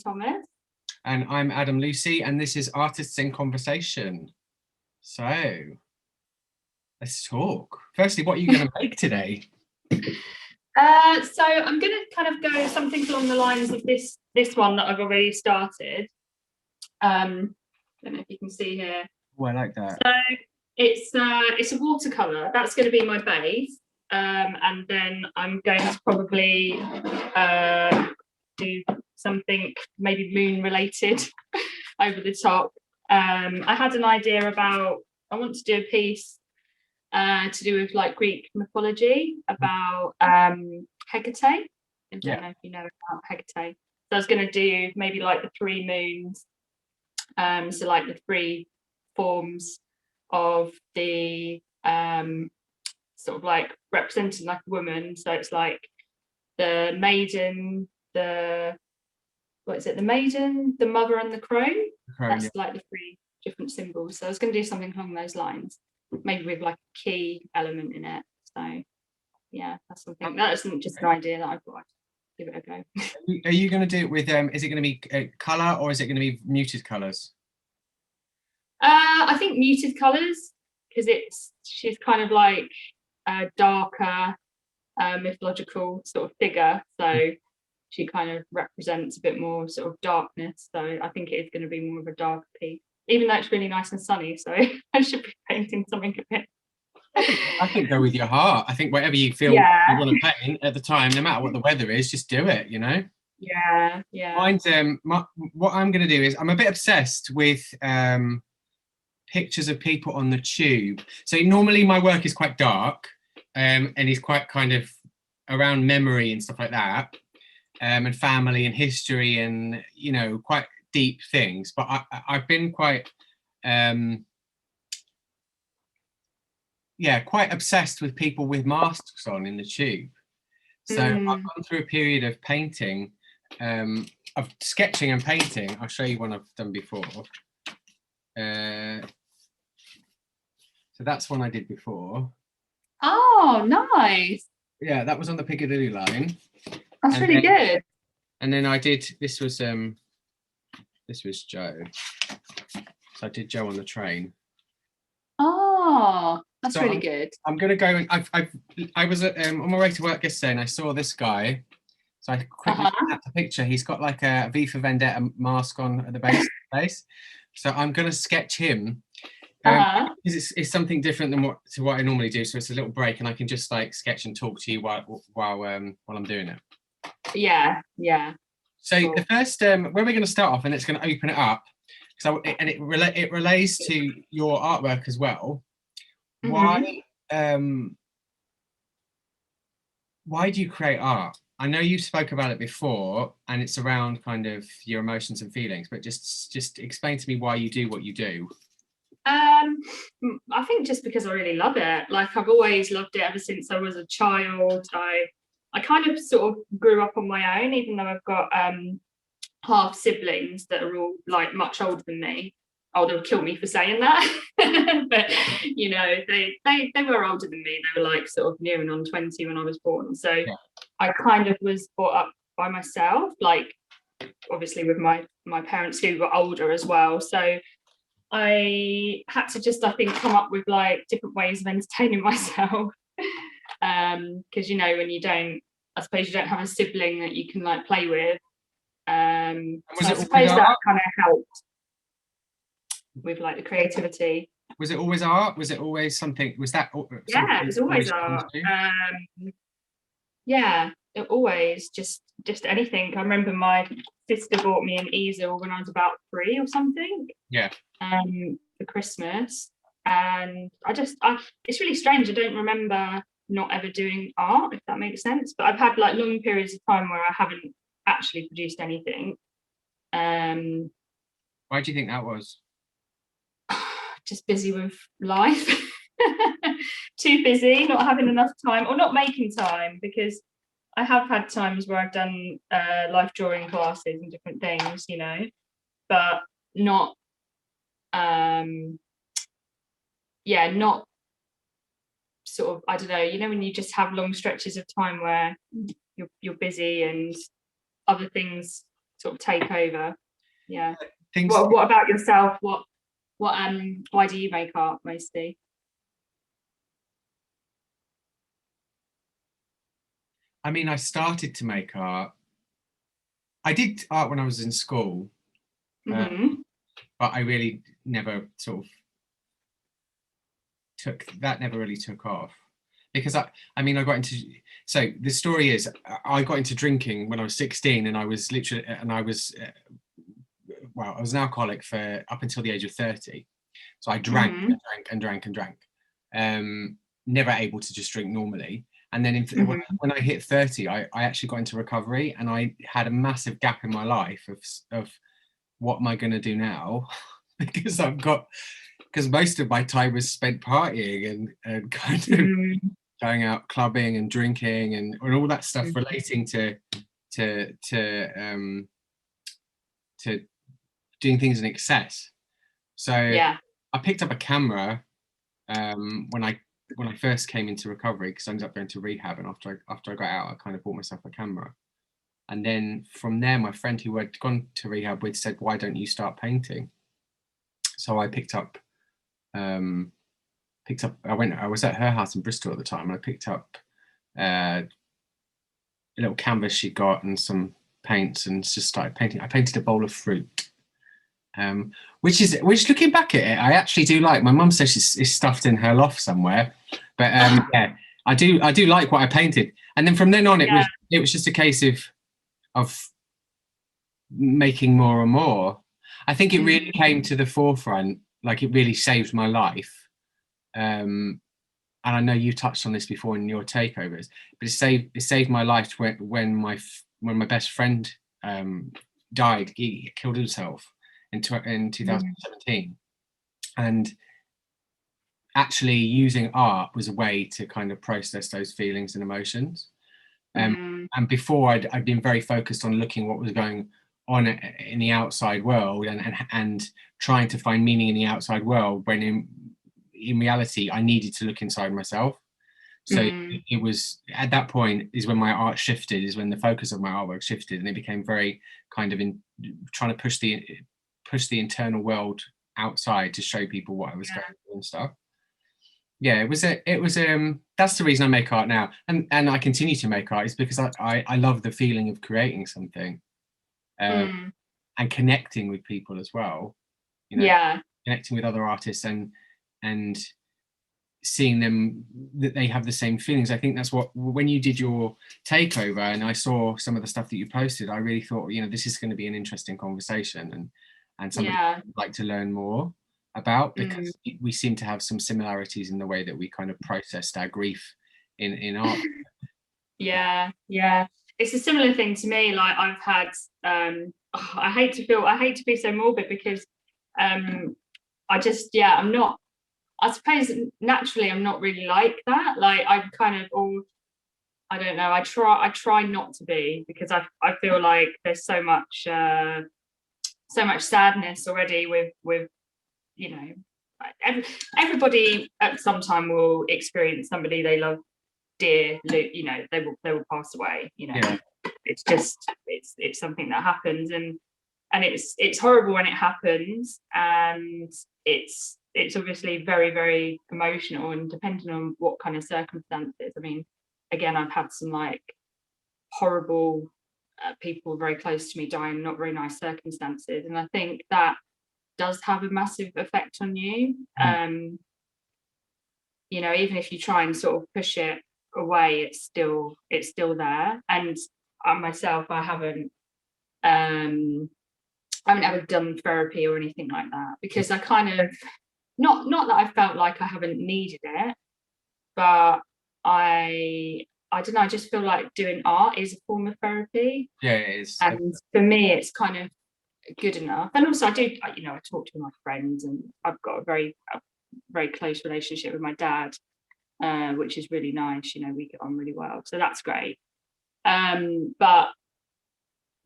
Thomas. And I'm Adam Lucy, and this is Artists in Conversation. So, let's talk. Firstly, what are you going to make today? So I'm going to kind of go something along the lines of this one that I've already started. I don't know if you can see here. Oh, I like that. So it's a watercolour. That's going to be my base. And then I'm going to probably do something maybe moon related over the top. I had an idea about, I want to do a piece to do with like Greek mythology about Hecate. I don't know if you know about Hecate. So I was going to do maybe like the 3 moons, so like the 3 forms of the sort of like representing like a woman. So it's like the maiden, the maiden, the mother, and the crone. That's like the 3 different symbols. So I was going to do something along those lines, maybe with like a key element in it. So yeah, that's something. That isn't just an idea that I thought I'd give it a go. Are you going to do it with is it going to be colour or is it going to be muted colours? I think muted colours, because she's kind of like a darker mythological sort of figure, so she kind of represents a bit more sort of darkness. So I think it is going to be more of a dark piece, even though it's really nice and sunny. So I should be painting something a bit. I think go with your heart. I think whatever you feel you want to paint at the time, no matter what the weather is, just do it, you know? Yeah. Mine's, what I'm going to do is, I'm a bit obsessed with pictures of people on the tube. So normally my work is quite dark, and is quite kind of around memory and stuff like that, and family and history and, you know, quite deep things. But I've been quite quite obsessed with people with masks on in the tube. So I've gone through a period of painting, of sketching and painting. I'll show you one I've done before. So that's one I did before. Oh, nice. Yeah, that was on the Piccadilly line. That's really good. And then I did, this was Joe. So I did Joe on the train. Oh, that's really good. I'm gonna go and I was on my way to work yesterday and I saw this guy. So I quickly snapped a picture. He's got like a V for Vendetta mask on at the base of the face. So I'm gonna sketch him. It's something different than what I normally do. So it's a little break and I can just like sketch and talk to you while I'm doing it. Yeah. So cool. The first where we're going to start off, and it's going to open it up, it relates to your artwork as well. Why do you create art? I know you spoke about it before, and it's around kind of your emotions and feelings, but just explain to me why you do what you do. I think just because I really love it. Like, I've always loved it ever since I was a child. I kind of sort of grew up on my own, even though I've got half siblings that are all like much older than me. Oh, they'll kill me for saying that. But you know, they were older than me. They were like sort of nearing on 20 when I was born. So I kind of was brought up by myself, like obviously with my parents who were older as well. So I had to just, I think, come up with like different ways of entertaining myself. Because you know, when I suppose you don't have a sibling that you can like play with. So I suppose that kind of helped with like the creativity. Was it always art? Was it always something? Was that? Yeah, it was always art. Yeah, it always just anything. I remember my sister bought me an easel when I was about 3 or something. Yeah. For Christmas, and it's really strange. I don't remember not ever doing art, if that makes sense. But I've had like long periods of time where I haven't actually produced anything. Why do you think that was? Just busy with life. Too busy, not having enough time, or not making time, because I have had times where I've done life drawing classes and different things, you know, but not not sort of, I don't know, you know, when you just have long stretches of time where you're busy and other things sort of take over. Yeah. Things. What about yourself? Why do you make art mostly? I mean, I started to make art. I did art when I was in school, Mm-hmm. but I really never sort of never really took off, because I mean, I got into, so the story is, I got into drinking when I was 16, and I was literally, and I was well, I was an alcoholic for up until the age of 30. So I drank Mm-hmm. and drank and drank, never able to just drink normally. And then Mm-hmm. when I hit 30, I actually got into recovery, and I had a massive gap in my life of what am I going to do now? because most of my time was spent partying and kind of Mm-hmm. going out clubbing and drinking and all that stuff relating to to doing things in excess. So Yeah. I picked up a camera when I first came into recovery, because I ended up going to rehab, and after I got out, I kind of bought myself a camera. And then from there, my friend who had gone to rehab with said, "Why don't you start painting?" So I picked up. I was at her house in Bristol at the time, and I picked up a little canvas she got and some paints, and just started painting. I painted a bowl of fruit. Which looking back at it, I actually do like. My mum says it's stuffed in her loft somewhere, but yeah, I do like what I painted. And then from then on, it was just a case of making more and more. I think it really came to the forefront, like it really saved my life. And I know you touched on this before in your takeovers, but it saved my life when my best friend died. He killed himself in 2017, and actually using art was a way to kind of process those feelings and emotions. And before, I'd been very focused on looking what was going on in the outside world, and trying to find meaning in the outside world, when in reality I needed to look inside myself. So it was at that point is when my art shifted, is when the focus of my artwork shifted, and it became very kind of in trying to push the internal world outside to show people what I was going through and stuff. Yeah, it was that's the reason I make art now, and I continue to make art, is because I love the feeling of creating something, and connecting with people as well, connecting with other artists, and seeing them, that they have the same feelings. I think that's what, when you did your takeover and I saw some of the stuff that you posted, I really thought, this is going to be an interesting conversation, and something I'd like to learn more about, because we seem to have some similarities in the way that we kind of processed our grief in art. Yeah, it's a similar thing to me. Like I've had I hate to be so morbid, because I just I'm not, I suppose naturally I'm not really like that. Like I'm kind of I don't know, I try not to be, because I feel like there's so much sadness already with everybody at some time will experience somebody they love dear, they will pass away. It's just it's something that happens, and it's horrible when it happens, and it's obviously very, very emotional, and depending on what kind of circumstances. I mean, again, I've had some like horrible people very close to me die in not very nice circumstances, and I think that does have a massive effect on you. Even if you try and sort of push it away, it's still there. And I myself, I haven't ever done therapy or anything like that, because I kind of, not that I felt like I haven't needed it, but I don't know, I just feel like doing art is a form of therapy. Yeah, it is. And for me, it's kind of good enough. And also I do, I talk to my friends, and I've got a very close relationship with my dad, which is really nice. We get on really well, so that's great. But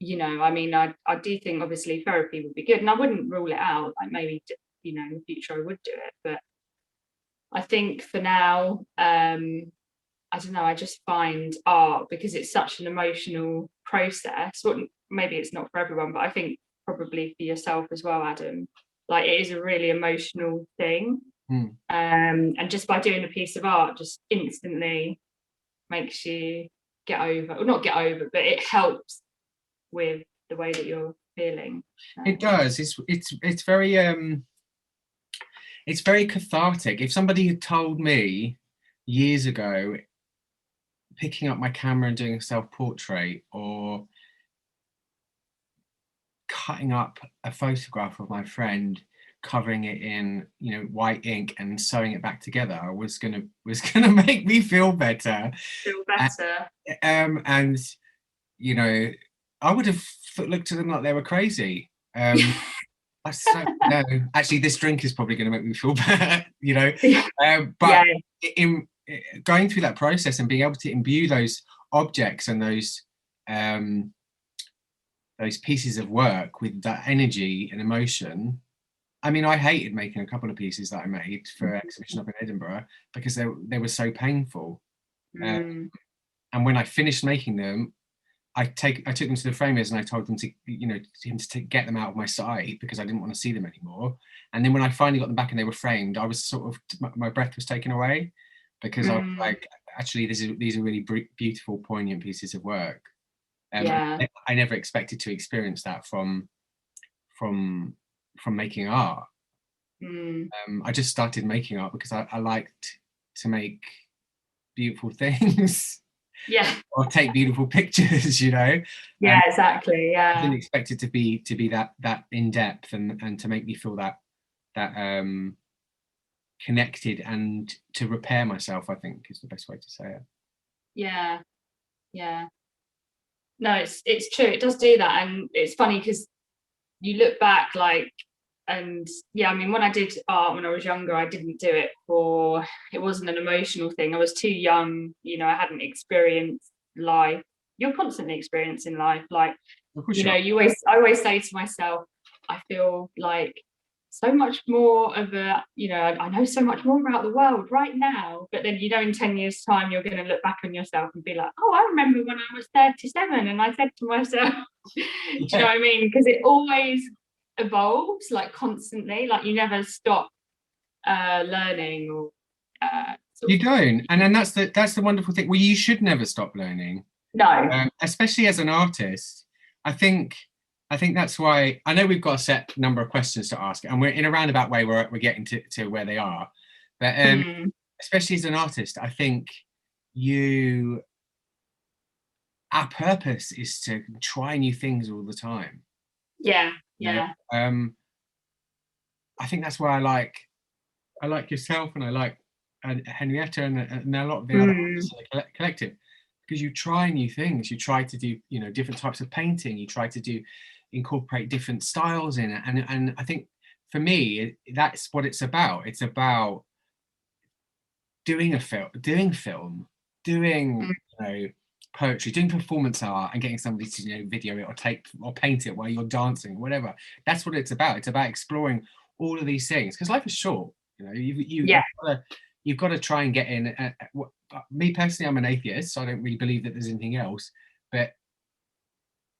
I mean, I do think obviously therapy would be good, and I wouldn't rule it out. Like maybe in the future I would do it, but I think for now, I don't know, I just find art, because it's such an emotional process. maybe it's not for everyone, but I think probably for yourself as well, Adam, like it is a really emotional thing. And just by doing a piece of art just instantly makes you get over, or not get over, but it helps with the way that you're feeling. It does. It's very cathartic. If somebody had told me years ago, picking up my camera and doing a self-portrait, or cutting up a photograph of my friend, covering it in, white ink and sewing it back together was gonna make me feel better. And I would have looked at them like they were crazy. No, actually, this drink is probably going to make me feel better, but in going through that process and being able to imbue those objects and those pieces of work with that energy and emotion. I mean, I hated making a couple of pieces that I made for an exhibition up in Edinburgh because they were so painful. And when I finished making them, I took them to the framers and I told them to get them out of my sight because I didn't want to see them anymore. And then when I finally got them back and they were framed, I was sort of, my breath was taken away because I was like, actually, these are really beautiful, poignant pieces of work. I never expected to experience that from making art. I just started making art because I liked to make beautiful things. Or take beautiful pictures, exactly. I didn't expect it to be that in depth and to make me feel that connected and to repair myself, I think is the best way to say it. No, it's true, it does do that. And it's funny because you look back and I mean, when I did art when I was younger, I didn't do it it wasn't an emotional thing. I was too young, I hadn't experienced life. You're constantly experiencing life. I always say to myself, I feel like so much more of I know so much more about the world right now, but then in 10 years time you're going to look back on yourself and be like, oh, I remember when I was 37 and I said to myself, do you know what I mean? Because it always evolves constantly, you never stop learning or you don't, and then that's the wonderful thing. Well, you should never stop learning. No. Especially as an artist. I think that's why I know we've got a set number of questions to ask, and we're in a roundabout way we're getting to where they are. But especially as an artist, I think our purpose is to try new things all the time. I think that's why I like yourself, and I like Henrietta and a lot of the other artists in the collective, because you try new things. You try to do different types of painting. You try to incorporate different styles in it, and I think for me that's what it's about. It's about doing film, doing poetry, doing performance art, and getting somebody to video it or tape or paint it while you're dancing, whatever. That's what it's about. It's about exploring all of these things because life is short. You've got to try and get in. Me personally, I'm an atheist, so I don't really believe that there's anything else. But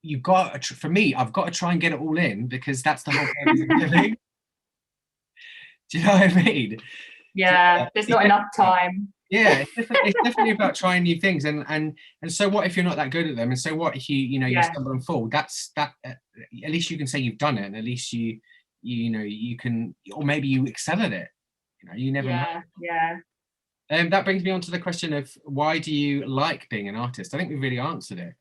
you've got to, for me, I've got to try and get it all in because that's the whole purpose of living. Do you know what I mean? There's not enough time. It's definitely about trying new things, and so what if you're not that good at them, and so what if you stumble and fall? That's that. At least you can say you've done it, and at least you can, or maybe you excel at it. You never know. That brings me on to the question of why do you like being an artist? I think we've really answered it.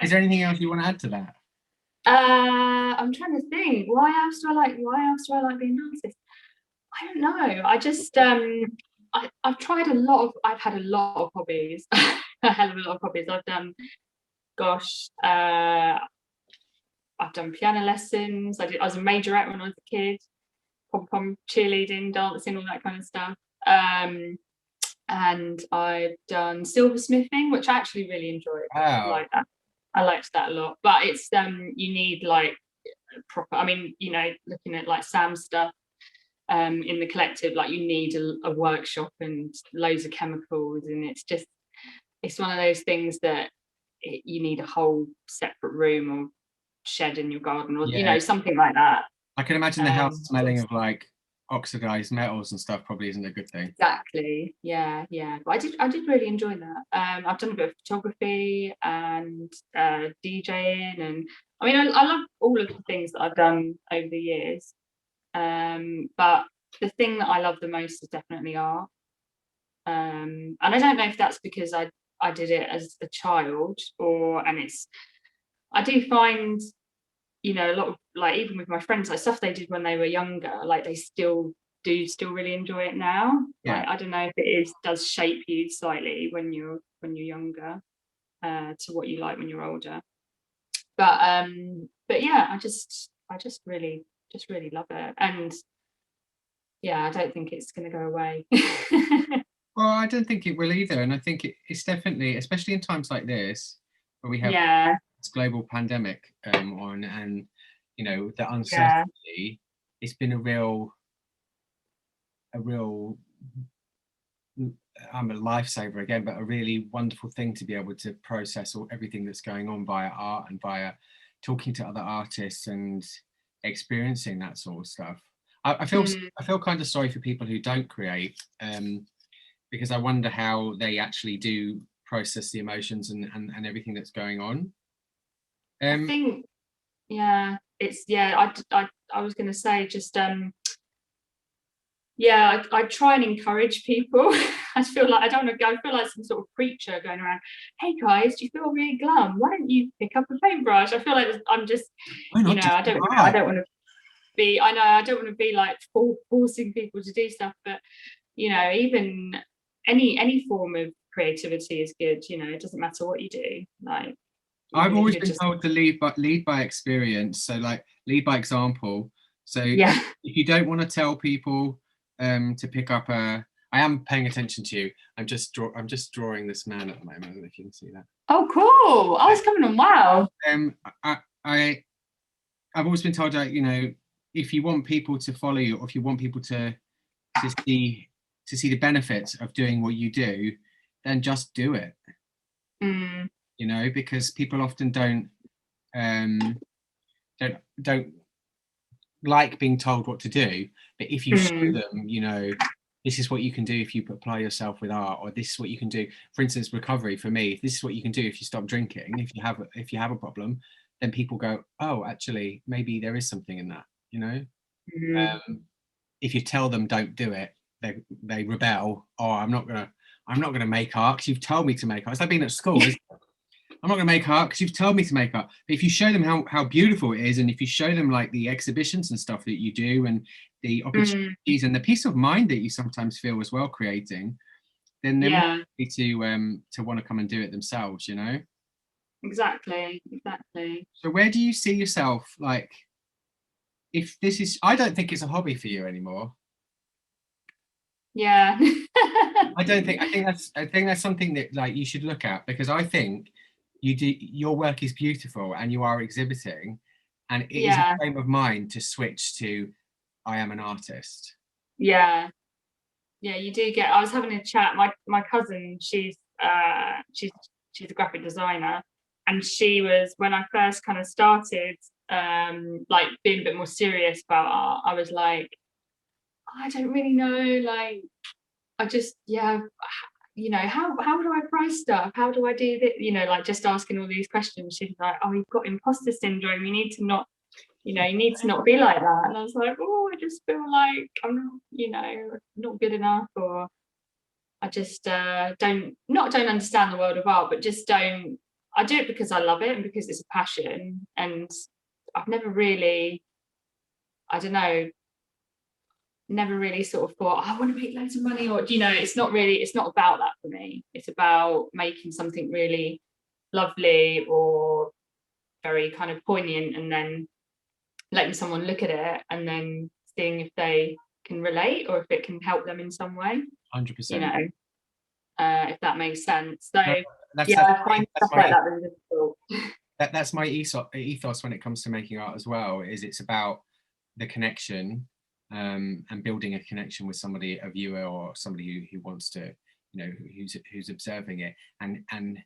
Is there anything else you want to add to that? I'm trying to think. Why else do I like being an artist? I don't know. I just I've had a lot of hobbies. A hell of a lot of hobbies. I've done piano lessons. I was a majorette when I was a kid. Pom-pom, cheerleading, dancing, all that kind of stuff. And I've done silversmithing, which I actually really enjoyed. Wow. I like that. I liked that a lot. But it's you need proper. I mean, looking at Sam's stuff in the collective, you need a workshop and loads of chemicals, and it's one of those things that you need a whole separate room or shed in your garden, or Yeah. something like that. I can imagine the house smelling sort of like oxidized metals and stuff probably isn't a good thing. Exactly. Yeah. But I did really enjoy that. I've done a bit of photography and DJing, and I mean, I love all of the things that I've done over the years. But the thing that I love the most is definitely art. And I don't know if that's because I did it as a child, I do find, a lot of, like, even with my friends, like stuff they did when they were younger, like they still really enjoy it now. Yeah. Like, I don't know if it does shape you slightly when you're younger, to what you like when you're older. But yeah, I just really love it. And yeah, I don't think it's going to go away. Well, I don't think it will either. And I think it's definitely, especially in times like this, where we have this global pandemic on, and, the uncertainty, it's been a real, I'm a lifesaver again, but a really wonderful thing to be able to process everything that's going on via art and via talking to other artists and experiencing that sort of stuff. I feel kind of sorry for people who don't create, because I wonder how they actually do process the emotions and everything that's going on. I think, I was going to say, just I try and encourage people. I feel like I don't want to go. I feel like some sort of preacher going around. Hey guys, do you feel really glum? Why don't you pick up a paintbrush? I feel like I'm just, I don't want to be. I know I don't want to be like forcing people to do stuff, but even any form of creativity is good. It doesn't matter what you do. Like, I've always been told to lead by experience. So like lead by example. So if you don't want to tell people to pick up I am paying attention to you. I'm just drawing this man at the moment. I don't know if you can see that. Oh, cool! Oh, it's coming on. Wow. I've always been told that, if you want people to follow you, or if you want people to see the benefits of doing what you do, then just do it. Because people often don't like being told what to do, but if you show them, this is what you can do if you apply yourself with art, or this is what you can do. For instance, recovery for me, this is what you can do if you stop drinking. If you have a problem, then people go, oh, actually, maybe there is something in that. If you tell them don't do it, they rebel. Oh, I'm not gonna make art because you've told me to make art. It's like being at school. I'm not going to make art because you've told me to make art. But if you show them how beautiful it is, and if you show them like the exhibitions and stuff that you do, and the opportunities and the peace of mind that you sometimes feel as well creating, then they're more likely to want to come and do it themselves. Exactly. So where do you see yourself, like, if this is? I don't think it's a hobby for you anymore. Yeah. I think that's something that, like, you should look at, because I think your work is beautiful and you are exhibiting, and it is a frame of mind to switch to I am an artist. Yeah, you do get. I was having a chat. My cousin, she's a graphic designer, and she was, when I first kind of started like being a bit more serious about art, I was like, I don't really know, like, I just how do I price stuff? How do I do this? Like, just asking all these questions. She's like, oh, you've got imposter syndrome. You need to not be like that. And I was like, oh, I just feel like I'm not good enough, or I just don't understand the world of art, but just don't. I do it because I love it and because it's a passion. And I've never really, I don't know, never really sort of thought, I want to make loads of money, or it's not about that for me. It's about making something really lovely or very kind of poignant, and then letting someone look at it and then seeing if they can relate, or if it can help them in some way. 100%. If that makes sense. So I find stuff like that really difficult. That's my ethos when it comes to making art as well. It's about the connection, and building a connection with somebody, a viewer, or somebody who wants to, who's observing it, and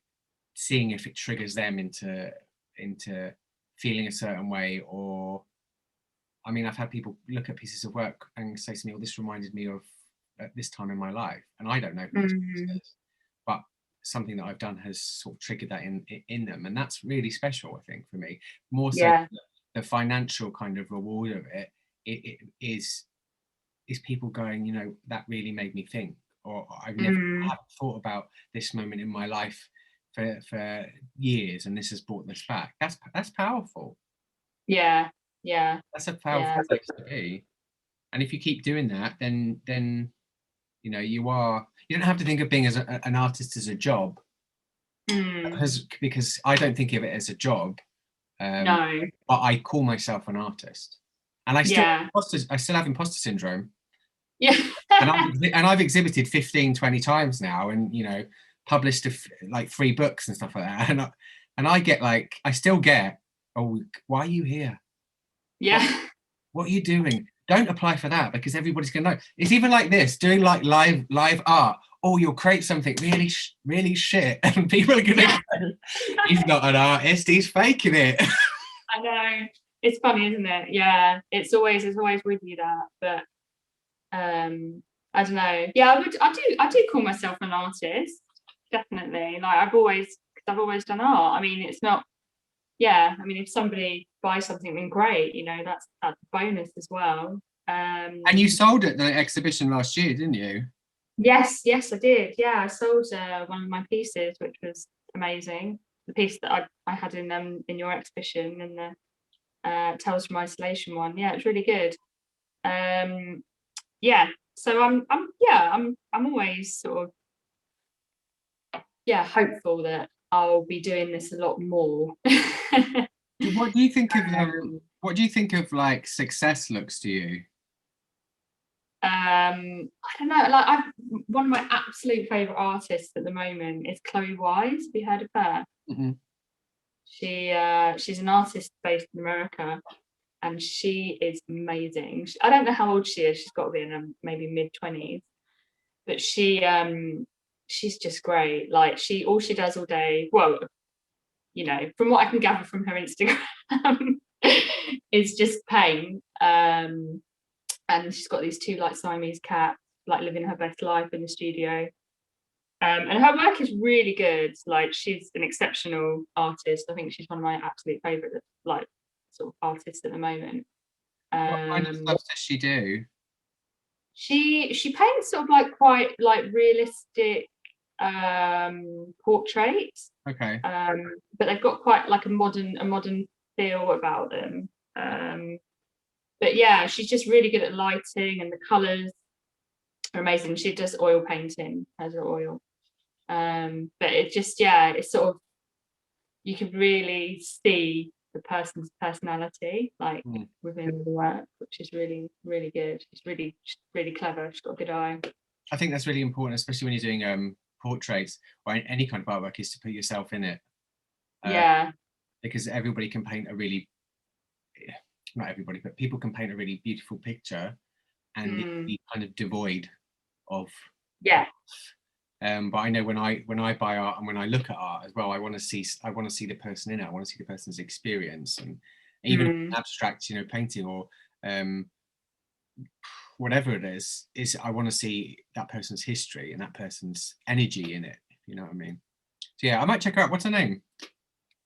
seeing if it triggers them into feeling a certain way. Or I mean, I've had people look at pieces of work and say to me, "Oh, this reminded me of this time in my life," and I don't know who this person is, but something that I've done has sort of triggered that in them, and that's really special, I think, for me. More so the financial kind of reward of it is people going, you know, that really made me think, or I haven't thought about this moment in my life for years, and this has brought this back. That's powerful. Yeah. That's a powerful place to be. And if you keep doing that, then you know, you don't have to think of being as an artist as a job, because I don't think of it as a job. No. But I call myself an artist, and I still have imposter syndrome. Yeah. and I've exhibited 15-20 times now, and you know, published like 3 books and stuff like that, and I get like, I still get, "Oh, why are you here? Yeah. What are you doing? Don't apply for that, because everybody's gonna know." It's even like this, doing like live art. "Oh, you'll create something really shit," and people are gonna go, "He's not an artist, he's faking it." I know. It's funny, isn't it? Yeah. It's always with you, that. But I don't know. Yeah, I do call myself an artist, definitely. Like I've always done art. I mean, it's not, I mean, if somebody buys something, then great, you know, that's a bonus as well. And you sold at the exhibition last year, didn't you? Yes, I did. Yeah, I sold one of my pieces, which was amazing. The piece that I had in your exhibition, in the Tales from Isolation one. Yeah, it's really good. Yeah, so I'm always sort of hopeful that I'll be doing this a lot more. What do you think of like success looks to you? I don't know, like one of my absolute favorite artists at the moment is TAOI. Have you heard of her? She's an artist based in America, and she is amazing. I don't know how old she is. She's got to be in her maybe mid-20s, but she's just great. Like all she does all day, well, you know, from what I can gather from her Instagram, is just paint. And she's got these 2 like Siamese cats, like living her best life in the studio. And her work is really good. Like she's an exceptional artist. I think she's one of my absolute favourite like sort of artists at the moment. What kind of stuff does she do? She paints sort of like quite like realistic portraits. Okay. But they've got quite like a modern feel about them. But yeah, she's just really good at lighting, and the colours are amazing. She does oil painting, has her oil. But it just, it's sort of, you can really see the person's personality like within the work, which is really, really good. It's really, really clever. She's got a good eye. I think that's really important, especially when you're doing portraits or any kind of artwork, is to put yourself in it. Because everybody can paint a really, not everybody, but people can paint a really beautiful picture and be kind of devoid of. But I know when I buy art and when I look at art as well, I want to see the person in it. I want to see the person's experience, and even abstract, you know, painting or whatever it is I want to see that person's history and that person's energy in it. If you know what I mean. So yeah, I might check her out. What's her name?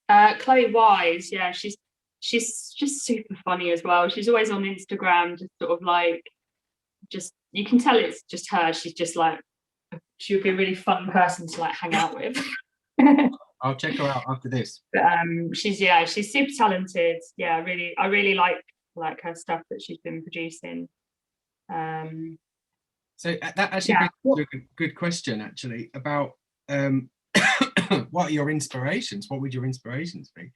TAOI Wise. Yeah, she's just super funny as well. She's always on Instagram, just sort of like, just, you can tell it's just her. She's just like, she would be a really fun person to like hang out with. I'll check her out after this. But, she's super talented. Yeah, I really like her stuff that she's been producing. So that actually brings me to a good question actually about what are your inspirations? What would your inspirations be?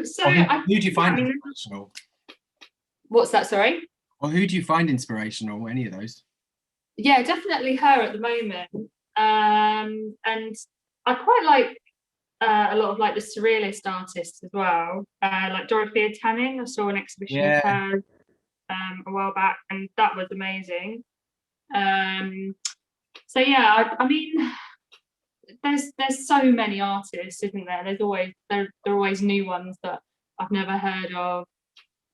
So who do you find inspirational? What's that, sorry? Or who do you find inspirational? Any of those? Yeah, definitely her at the moment. And I quite like a lot of like the surrealist artists as well. Like Dorothea Tanning. I saw an exhibition of her a while back, and that was amazing. So yeah, I mean, there's so many artists, isn't there? There are always new ones that I've never heard of,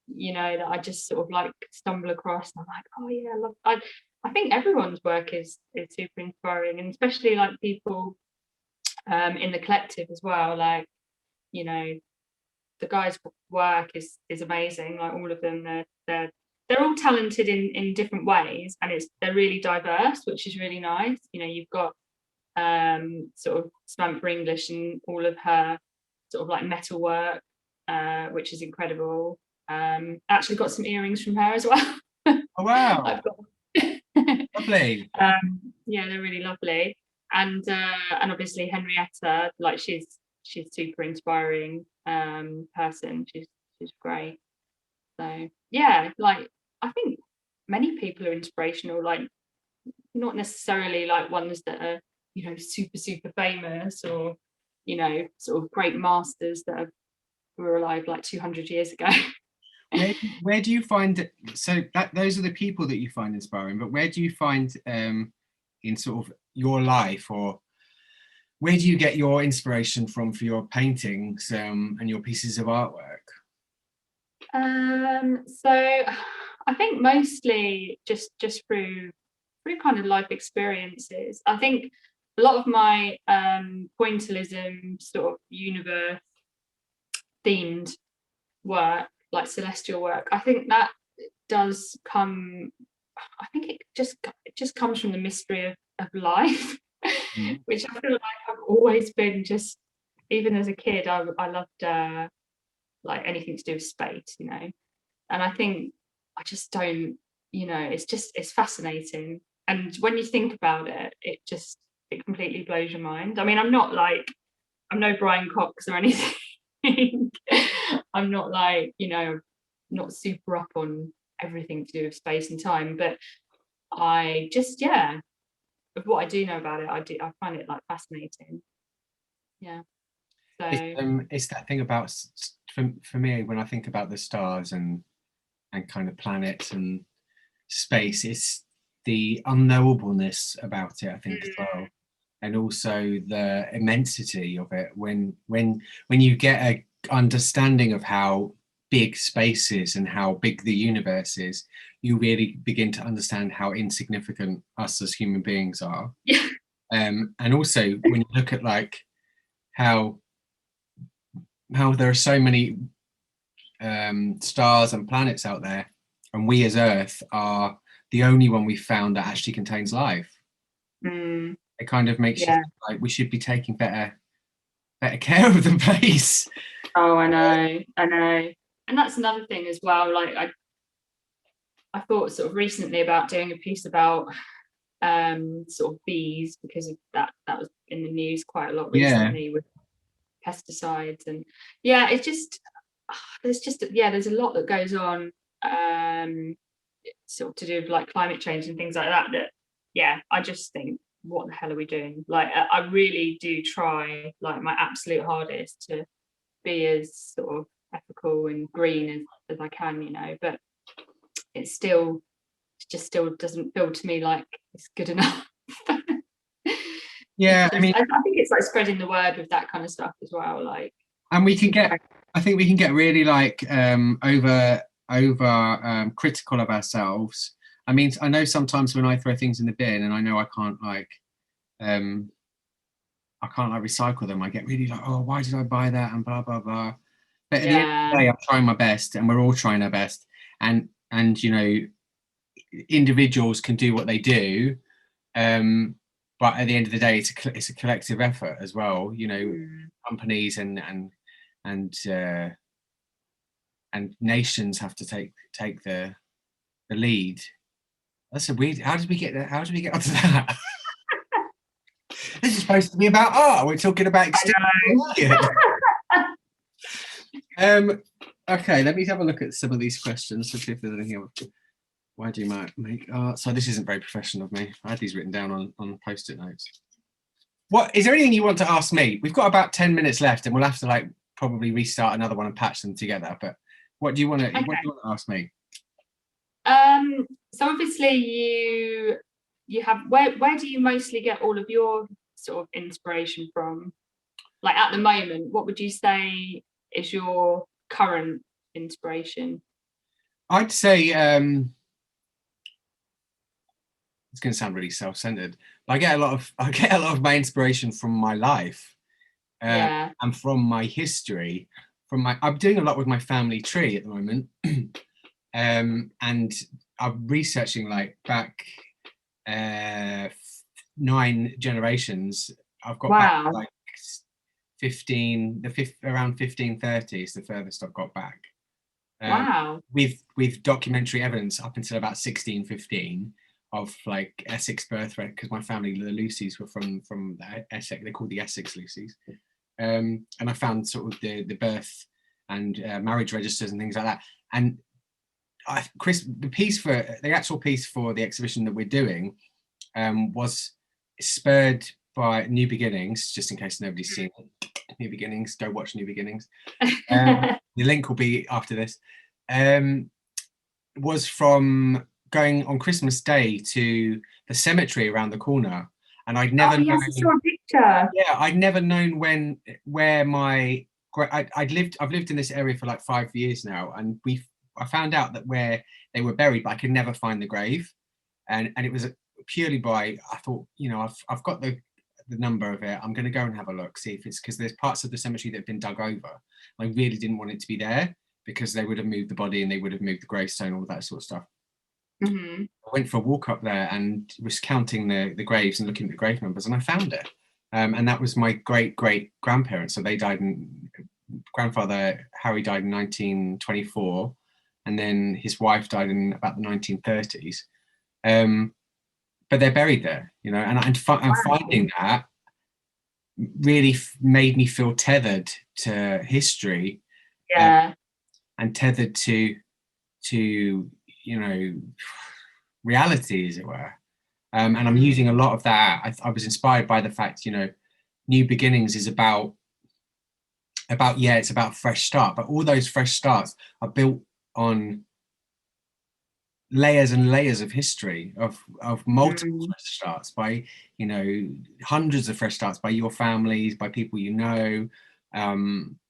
you know, that I just sort of like stumble across. And I'm like, oh yeah, I think everyone's work is super inspiring, and especially like people in the collective as well. Like, you know, the guys' work is amazing. Like all of them, they're all talented in different ways, and they're really diverse, which is really nice. You know, you've got sort of Samantha English and all of her sort of like metal work, which is incredible. Actually got some earrings from her as well. Oh wow, I've got lovely. yeah, they're really lovely. And obviously Henrietta, like she's super inspiring person. She's great. So yeah, like I think many people are inspirational, like not necessarily like ones that are, you know, super famous, or, you know, sort of great masters that were alive like 200 years ago. Where do you find, so that those are the people that you find inspiring, but where do you find in sort of your life, or where do you get your inspiration from for your paintings and your pieces of artwork? So I think mostly just through kind of life experiences. I think a lot of my pointillism sort of universe themed work, like celestial work, I think that does come, I think it just comes from the mystery of life. Which I feel like I've always been, just even as a kid, I loved like anything to do with space, you know. And I think I just don't, you know, it's fascinating. And when you think about it, it completely blows your mind. I mean, I'm no Brian Cox or anything. I'm not like, you know, not super up on everything to do with space and time, but I just, yeah, of what I do know about it, I find it like fascinating. Yeah. So It's that thing about for me when I think about the stars and kind of planets and space, it's the unknowableness about it, I think, as well, and also the immensity of it. When you get a understanding of how big space is and how big the universe is, you really begin to understand how insignificant us as human beings are. yeah. And also when you look at like how there are so many stars and planets out there, and we as Earth are the only one we've found that actually contains life. It kind of makes you feel like we should be taking better care of the place. Oh, I know, and that's another thing as well. Like I thought sort of recently about doing a piece about sort of bees, because of that was in the news quite a lot recently with pesticides. And yeah, it's just there's a lot that goes on sort of to do with like climate change and things like that I just think, what the hell are we doing? Like I really do try like my absolute hardest to be as sort of ethical and green as I can, you know, but it just doesn't feel to me like it's good enough. Yeah, I mean, I think it's like spreading the word with that kind of stuff as well. Like, and I think we can get really like over critical of ourselves. I mean, I know sometimes when I throw things in the bin and I know I can't recycle them, I get really like, oh, why did I buy that, and blah blah blah. But at the end of the day, I'm trying my best, and we're all trying our best, and you know, individuals can do what they do, but at the end of the day, it's a collective effort as well. You know, companies and nations have to take the lead. That's a weird. How did we get onto that? This is supposed to be about art. We're talking about extinction. Okay, let me have a look at some of these questions to see if there's anything else. Why do you make art? So this isn't very professional of me. I had these written down on post-it notes. What is there anything you want to ask me? We've got about 10 minutes left, and we'll have to like probably restart another one and patch them together. But what do you want to ask me? So obviously you have where do you mostly get all of your sort of inspiration from? Like at the moment, what would you say is your current inspiration? I'd say it's going to sound really self-centered, but I get a lot of my inspiration from my life, Yeah. and from my history. I'm doing a lot with my family tree at the moment, and I'm researching like back 9 generations. I've got back Wow. like around 1530 is the furthest I've got back. Wow. With documentary evidence up until about 1615 of like Essex birth rate, because my family, the Lucys, were from Essex. They're called the Essex Lucys, and I found sort of the birth and marriage registers and things like that. And Chris, the actual piece for the exhibition that we're doing was spurred by New Beginnings. Just in case nobody's seen it, New Beginnings, go watch New Beginnings. The link will be after this. Was from going on Christmas Day to the cemetery around the corner, and I'd never oh yes, I saw a picture. Yeah, I'd never known where I've lived in this area for like 5 years now, and I found out that where they were buried, but I could never find the grave, and it was purely by, I thought, you know, I've got the number of it. I'm going to go and have a look, see if it's, because there's parts of the cemetery that have been dug over. I really didn't want it to be there because they would have moved the body and they would have moved the gravestone, all that sort of stuff. Mm-hmm. I went for a walk up there and was counting the graves and looking at the grave numbers, and I found it. And that was my great grandparents. So they died grandfather Harry died in 1924, and then his wife died in about the 1930s. But they're buried there, you know, and finding that really made me feel tethered to history, Yeah. and tethered to you know, reality, as it were. And I'm using a lot of that. I was inspired by the fact, you know, New Beginnings is about it's about fresh start, but all those fresh starts are built on layers and layers of history, of multiple fresh starts by, you know, hundreds of fresh starts by your families, by people you know.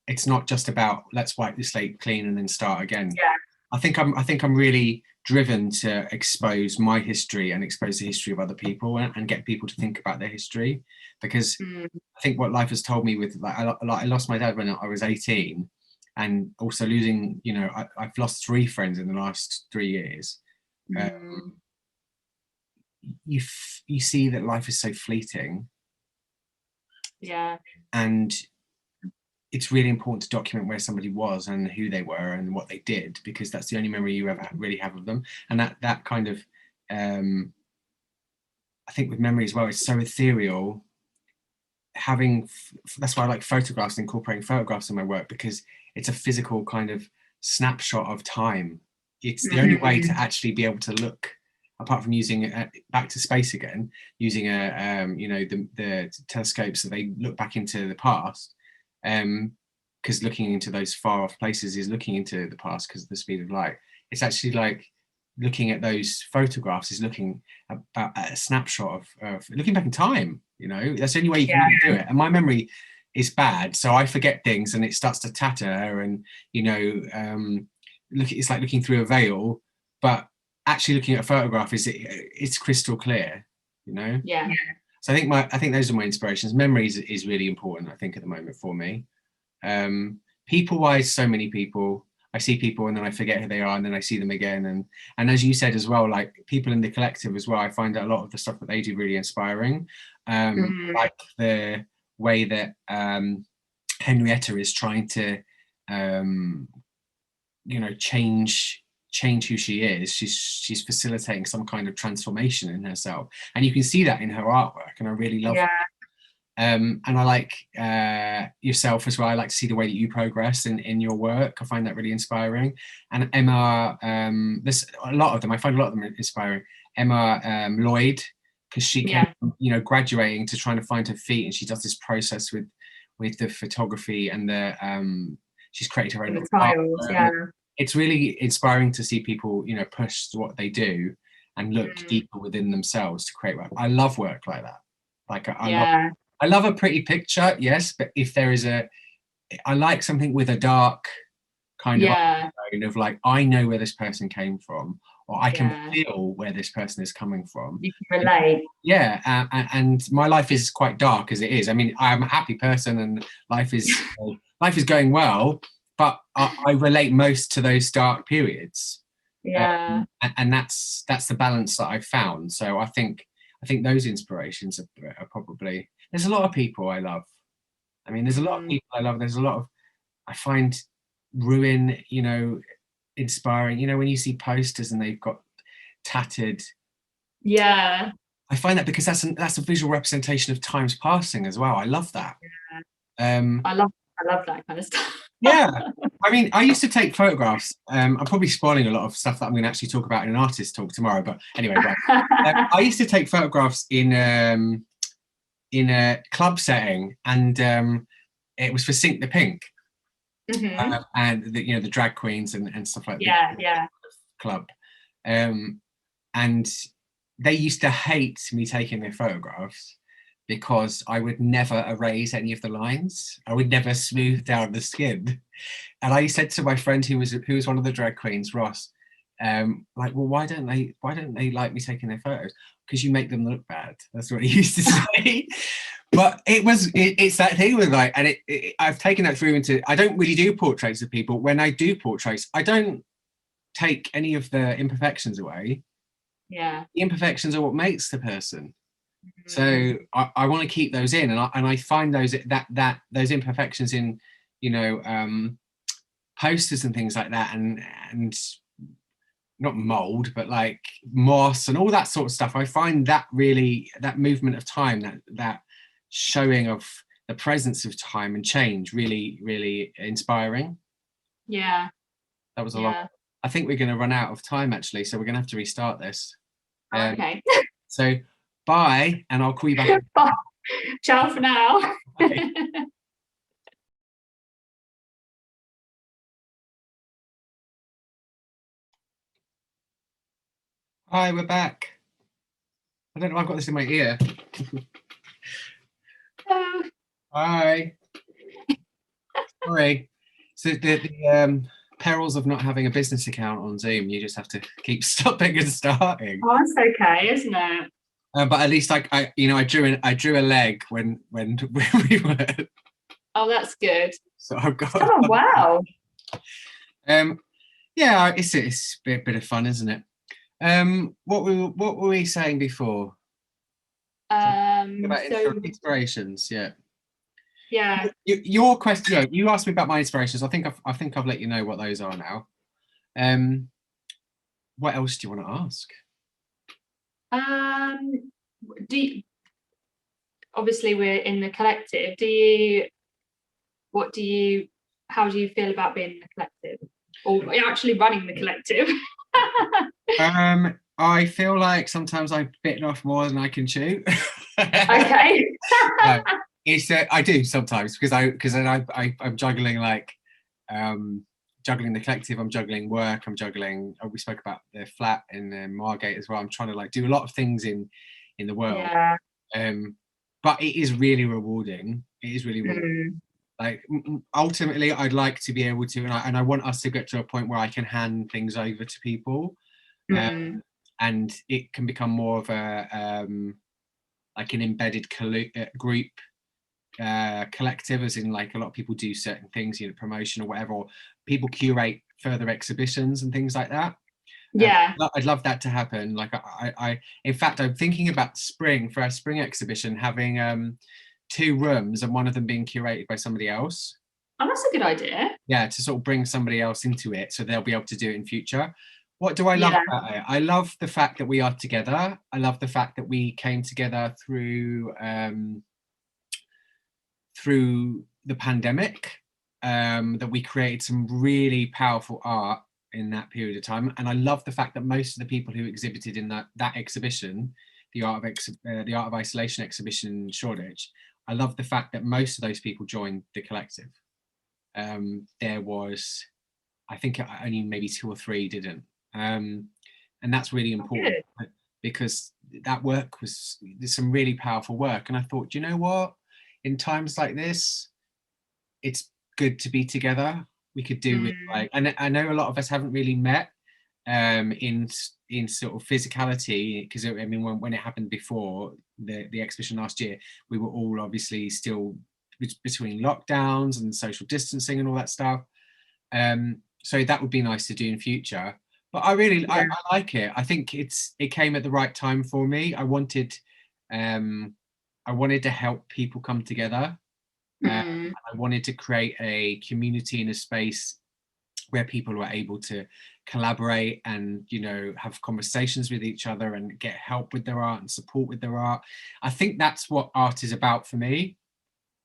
It's not just about let's wipe the slate clean and then start again. Yeah. I think I'm really driven to expose my history and expose the history of other people, and get people to think about their history, because I think what life has told me with like I lost my dad when I was 18, and also losing, you know, I've lost 3 friends in the last 3 years. You see that life is so fleeting. Yeah. And it's really important to document where somebody was and who they were and what they did, because that's the only memory you ever really have of them. And that kind of, I think with memory as well, it's so ethereal. That's why I like photographs, incorporating photographs in my work, because it's a physical kind of snapshot of time. It's the only way to actually be able to look, apart from using back to space again, using you know, the telescopes that they look back into the past. Because looking into those far off places is looking into the past because of the speed of light. It's actually like looking at those photographs is looking at a snapshot of looking back in time. You know, that's the only way you can really do it. And my memory is bad, so I forget things and it starts to tatter. And you know, it's like looking through a veil, but actually looking at a photograph it's crystal clear. You know. Yeah. So I think those are my inspirations. Memory is really important, I think, at the moment for me. People wise, so many people. I see people and then I forget who they are, and then I see them again. And as you said as well, like people in the collective as well, I find that a lot of the stuff that they do really inspiring. Like the way that Henrietta is trying to you know, change who she is. She's facilitating some kind of transformation in herself, and you can see that in her artwork, and I really love it. And I like yourself as well. I like to see the way that you progress in your work. I find that really inspiring. And Emma, there's a lot of them. I find a lot of them inspiring. Emma Lloyd, because she came, you know, graduating to trying to find her feet, and she does this process with the photography and the she's created her own little tiles. It's really inspiring to see people, you know, push what they do and look deeper within themselves to create work. I love work like that. Like I love I love a pretty picture, yes, but if there is I like something with a dark kind of Yeah, undertone of like, I know where this person came from, or I can yeah. feel where this person is coming from. You can relate. Yeah, and my life is quite dark as it is. I mean, I'm a happy person, and life is going well, but I relate most to those dark periods, Yeah. and that's the balance that I've found. So I think those inspirations are probably. There's a lot of people I love. I mean, there's a lot of Mm. people I love. There's a lot of I find ruin, inspiring. When you see posters and they've got tattered. Yeah. I find that because that's a visual representation of times passing as well. I love that. Um, I love that kind of stuff. yeah, I mean, I used to take photographs. I'm probably spoiling a lot of stuff that I'm going to actually talk about in an artist talk tomorrow. But anyway, right. I used to take photographs in a club setting, and it was for Sink the Pink, Hmm. and the drag queens and stuff like that. Yeah, yeah. Club, um, and they used to hate me taking their photographs because I would never erase any of the lines. I would never smooth down the skin. And I said to my friend who was one of the drag queens, Ross, like, well, why don't they like me taking their photos? Because you make them look bad. That's what he used to say. But it's that thing with like, and I've taken that through into, I don't really do portraits of people. When I do portraits, I don't take any of the imperfections away. Yeah. The imperfections are what makes the person. Mm. So I want to keep those in, and I find those imperfections in, posters and things like that, and not mold, but like moss and all that sort of stuff. I find that movement of time, that showing of the presence of time and change, really, really inspiring. Yeah. That was a long. Yeah. I think we're going to run out of time actually, so we're going to have to restart this. Okay. So bye, and I'll call you back. Ciao for now. Bye. Hi, we're back. I don't know. I've got this in my ear. Hello. Hi. Sorry. So the perils of not having a business account on Zoom, you just have to keep stopping and starting. Oh, it's okay, isn't it? But at least I drew a leg when we were. Oh, that's good. So I've got. Oh, wow. Yeah, it's a bit of fun, isn't it? What were we saying before? About So inspirations, yeah. yeah. Your question. Yeah, you asked me about my inspirations. I think I've let you know what those are now. What else do you want to ask? Do you, obviously we're in the collective. How do you feel about being in the collective, or actually running the collective? I feel like sometimes I've bitten off more than I can chew. Okay. No, it's I do sometimes because then I'm juggling like juggling the collective. I'm juggling work. I'm juggling. We spoke about the flat in Margate as well. I'm trying to like do a lot of things in the world. Yeah. But it is really rewarding. It is really rewarding. Mm. Like ultimately, I'd like to be able to, and I want us to get to a point where I can hand things over to people, Mm. and it can become more of a like an embedded group collective, as in like a lot of people do certain things, promotion or whatever, or people curate further exhibitions and things like that. Yeah. I'd love that to happen. Like in fact, I'm thinking about for our spring exhibition, having 2 rooms and one of them being curated by somebody else. Oh, that's a good idea. Yeah, to sort of bring somebody else into it so they'll be able to do it in future. What do I love Yeah. about it? I love the fact that we are together. I love the fact that we came together through the pandemic, that we created some really powerful art in that period of time. And I love the fact that most of the people who exhibited in that exhibition, the Art of Isolation exhibition in Shoreditch, I love the fact that most of those people joined the collective. There was, I think, only maybe 2 or 3 didn't. And that's really important. Good. Because that work there's some really powerful work. And I thought, you know what? in times like this, it's good to be together. We could do with like, and I know a lot of us haven't really met in sort of physicality, because I mean when it happened before the exhibition last year, we were all obviously still between lockdowns and social distancing and all that stuff. So that would be nice to do in future. But I like it. I think it came at the right time for me. I wanted to help people come together. I wanted to create a community in a space where people were able to collaborate and, you know, have conversations with each other and get help with their art and support with their art. I think that's what art is about for me.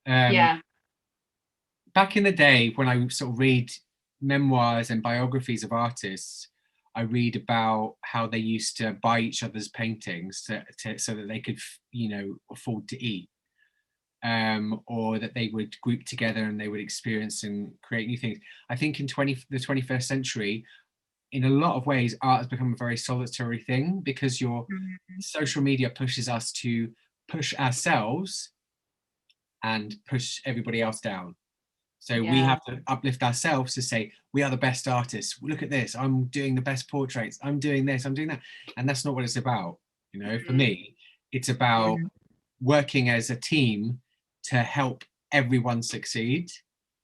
Yeah. Back in the day, when I sort of read memoirs and biographies of artists, I read about how they used to buy each other's paintings so that they could, you know, afford to eat. Or that they would group together and they would experience and create new things. I think in the 21st century, in a lot of ways, art has become a very solitary thing, because your social media pushes us to push ourselves and push everybody else down. So we have to uplift ourselves to say, we are the best artists. Look at this. I'm doing the best portraits. I'm doing this. I'm doing that. And that's not what it's about. You know, for me, it's about working as a team to help everyone succeed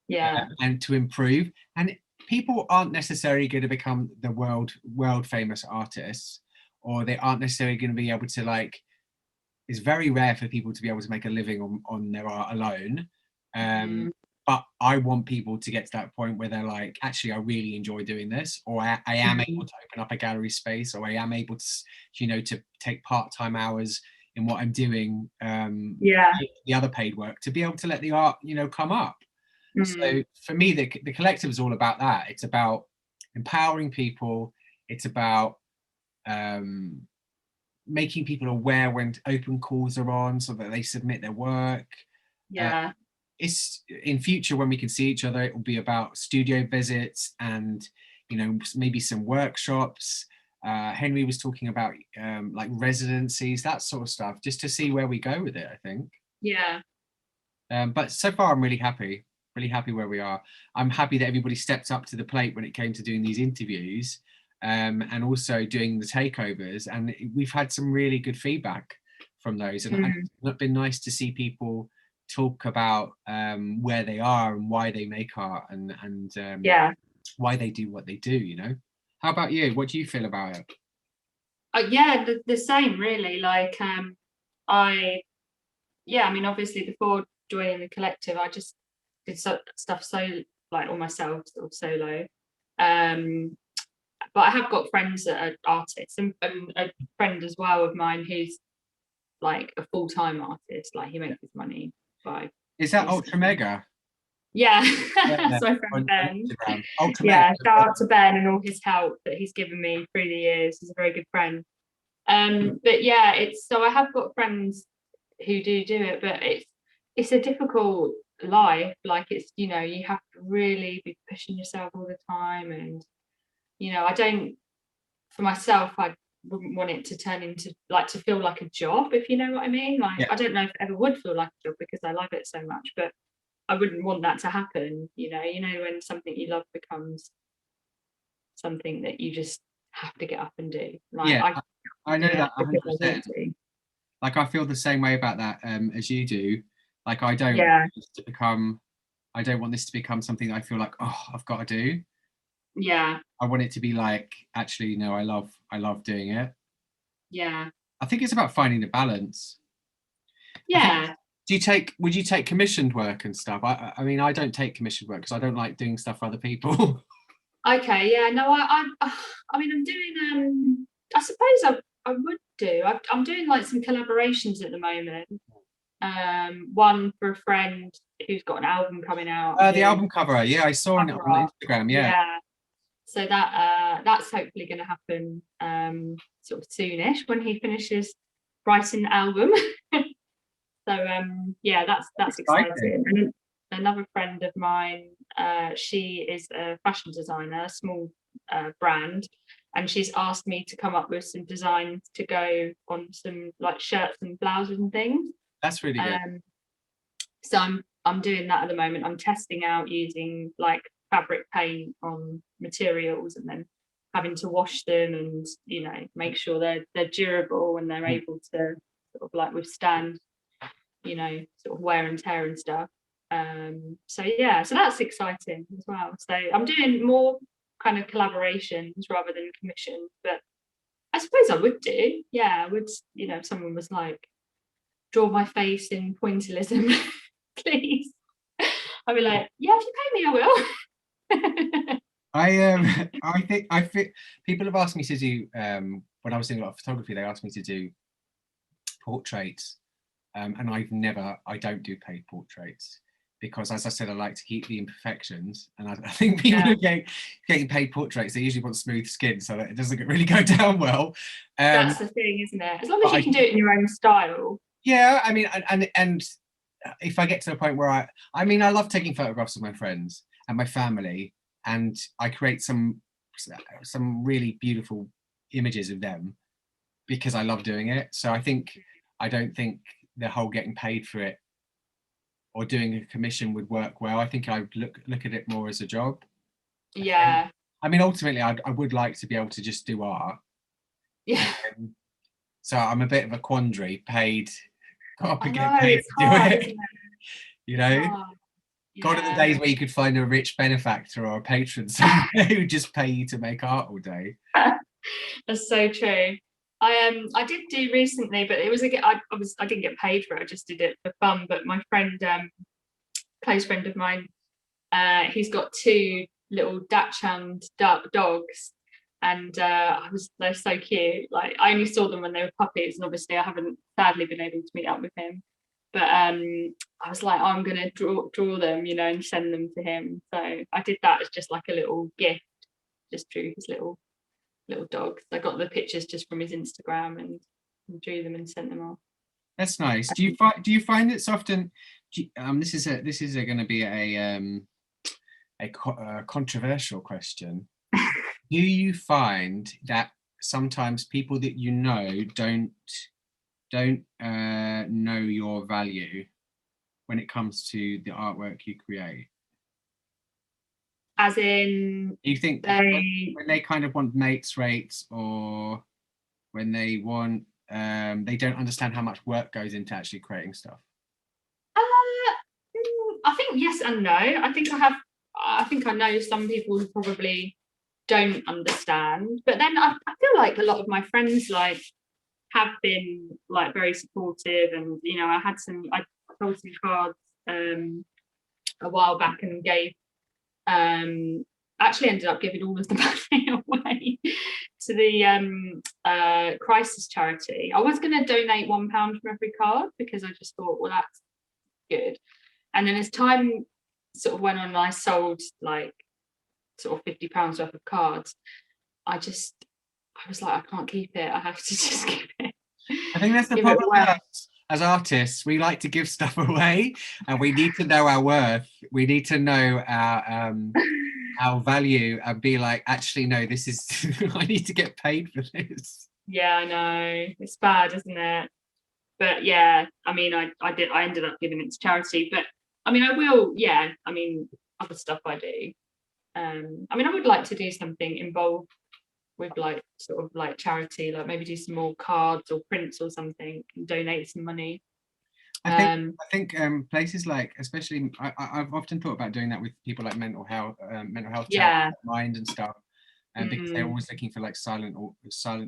and to improve. And people aren't necessarily going to become the world famous artists, or they aren't necessarily going to be able to, like, it's very rare for people to be able to make a living on their art alone. But I want people to get to that point where they're like, actually, I really enjoy doing this, or I am able to open up a gallery space, or I am able to, you know, to take part-time hours in what I'm doing, the other paid work, to be able to let the art, you know, come up. So for me, the collective is all about that. It's about empowering people. It's about making people aware when open calls are on so that they submit their work. It's in future, when we can see each other, it will be about studio visits and, you know, maybe some workshops. Henry was talking about like residencies, that sort of stuff, just to see where we go with it, I think. But so far I'm really happy where we are. I'm happy that everybody stepped up to the plate when it came to doing these interviews, and also doing the takeovers, and we've had some really good feedback from those, and it's been nice to see people talk about where they are and why they make art, and why they do what they do, you know. How about you? What do you feel about it? Yeah, the same really. Like I mean, obviously before joining the collective, I just did stuff so like all myself, sort of solo. But I have got friends that are artists, and a friend as well of mine who's like a full-time artist. Like, he makes his money by. Is that Ultra Mega? Yeah, that's my friend Ben. Yeah, shout out to Ben and all his help that he's given me through the years. He's a very good friend. But yeah, it's so I have got friends who do it, but it's a difficult life. Like, it's, you know, you have to really be pushing yourself all the time, and you know, for myself, I wouldn't want it to turn into, like, to feel like a job, if you know what I mean. Like, I don't know if it ever would feel like a job, because I love it so much, but I wouldn't want that to happen, you know, when something you love becomes something that you just have to get up and do. Like, I know that 100%. Like, I feel the same way about that as you do. Like, I don't want this to become something that I feel like, oh, I've got to do. I want it to be like, actually, no, I love doing it. I think it's about finding the balance. Would you take commissioned work and stuff? I mean, I don't take commissioned work because I don't like doing stuff for other people. Okay, yeah, no, I mean, I'm doing I suppose I would do. I'm doing like some collaborations at the moment. One for a friend who's got an album coming out. The album cover, yeah, I saw it on Instagram, yeah. So that's hopefully going to happen sort of soonish when he finishes writing the album. So yeah, that's exciting. And another friend of mine, she is a fashion designer, a small brand, and she's asked me to come up with some designs to go on some like shirts and blouses and things. That's really good. So I'm doing that at the moment. I'm testing out using like fabric paint on materials and then having to wash them and, you know, make sure they're durable and they're able to sort of like withstand, you know, sort of wear and tear and stuff. So yeah, so that's exciting as well. So I'm doing more kind of collaborations rather than commissions, but I suppose I would do. Yeah, I would, you know, if someone was like, draw my face in pointillism, please. I'd be like, yeah, if you pay me, I will. I think people have asked me to do when I was doing a lot of photography, they asked me to do portraits, and I don't do paid portraits because, as I said, I like to keep the imperfections, and I think people who are getting paid portraits, they usually want smooth skin, so that it doesn't really go down well. That's the thing, isn't it? As long as you can do it in your own style. Yeah, I mean, and if I get to a point where I mean, I love taking photographs of my friends and my family, and I create some really beautiful images of them because I love doing it. So I don't think the whole getting paid for it or doing a commission would work well. I think I would look at it more as a job. Yeah. I mean, ultimately, I would like to be able to just do art. Yeah. So I'm a bit of a quandary. Got to I get know, paid it's to do hard, it. isn't it? You know. Oh, God of the days where you could find a rich benefactor or a patron somewhere who just pay you to make art all day. That's so true. I did do recently, but it was I didn't get paid for it. I just did it for fun. But my friend, close friend of mine, he's got two little Dachshund dogs, and they're so cute. Like I only saw them when they were puppies, and obviously I haven't sadly been able to meet up with him. But I was like, oh, I'm gonna draw them, you know, and send them to him. So I did that as just like a little gift. Just drew his little dogs. I got the pictures just from his Instagram and drew them and sent them off. That's nice. Do you find it's often? This is going to be a controversial question. Do you find that sometimes people that you know don't know your value when it comes to the artwork you create? As in, do you think when they kind of want mates rates, or when they want they don't understand how much work goes into actually creating stuff? I think yes and no. I think I know some people who probably don't understand, but then I feel like a lot of my friends like have been like very supportive, and you know, I sold some cards a while back and gave actually ended up giving all of the money away to the crisis charity. I was going to donate £1 from every card because I just thought, well, that's good. And then as time sort of went on, I sold like sort of £50 worth of cards. I was like, I can't keep it. I have to just give it. I think that's the problem with us as artists. We like to give stuff away, and we need to know our worth. We need to know our value, and be like, actually, no, this is I need to get paid for this. Yeah, I know. It's bad, isn't it? But yeah, I mean, I ended up giving it to charity. But I mean, I will. Yeah, I mean, other stuff I do. I mean, I would like to do something involved with like sort of like charity, like maybe do some more cards or prints or something, and donate some money. I think places like, especially, I've often thought about doing that with people like mental health Yeah, mind and stuff, and because they're always looking for like silent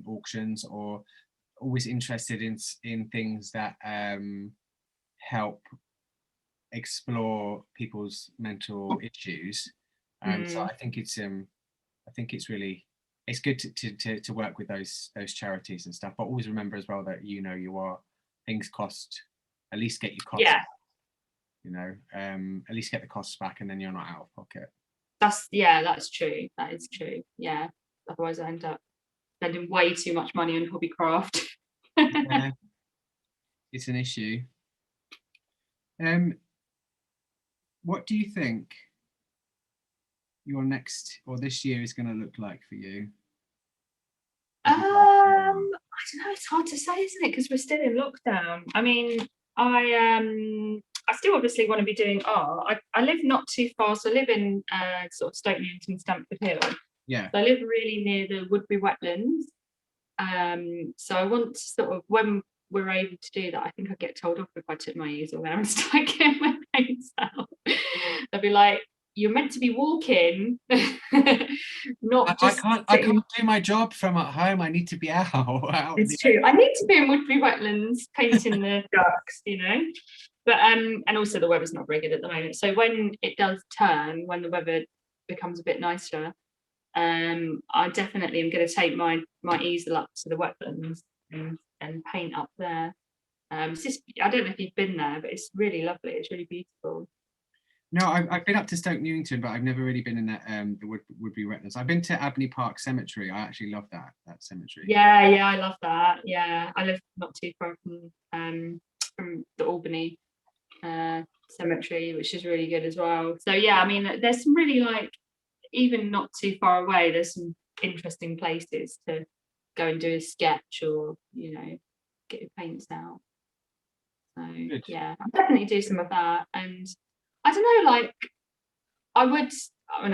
auctions, or always interested in things that help explore people's mental issues. So I think it's really, it's good to work with those charities and stuff, but always remember as well that things cost. At least get your costs, at least get the costs back, and then you're not out of pocket. That's true. That is true. Yeah. Otherwise I end up spending way too much money on hobbycraft. Yeah, it's an issue. What do you think your next or this year is going to look like for you? I don't know, it's hard to say, isn't it? Because we're still in lockdown. I mean, I still obviously want to be doing art. I live not too far, so I live in sort of Stoke Newington, Stamford Hill. Yeah. So I live really near the Woodbury wetlands. So I want to sort of, when we're able to do that, I think I'd get told off if I took my easel there and start getting my paints out. They'd be like, you're meant to be walking, not just I can't do my job from at home. I need to be out. It's true. I need to be in Woodbury wetlands painting the ducks, But and also the weather's not very good at the moment. So when it does turn, when the weather becomes a bit nicer, I definitely am going to take my easel up to the wetlands and paint up there. It's just, I don't know if you've been there, but it's really lovely. It's really beautiful. No, I've been up to Stoke Newington, but I've never really been in that the Woodbury wetlands. I've been to Abney Park Cemetery. I actually love that cemetery. Yeah, I love that. Yeah, I live not too far from the Albany cemetery, which is really good as well. So yeah, I mean, there's some really, like, even not too far away, there's some interesting places to go and do a sketch or get your paints out. So Good. yeah, I'll definitely do some of that. And I don't know, like, I mean,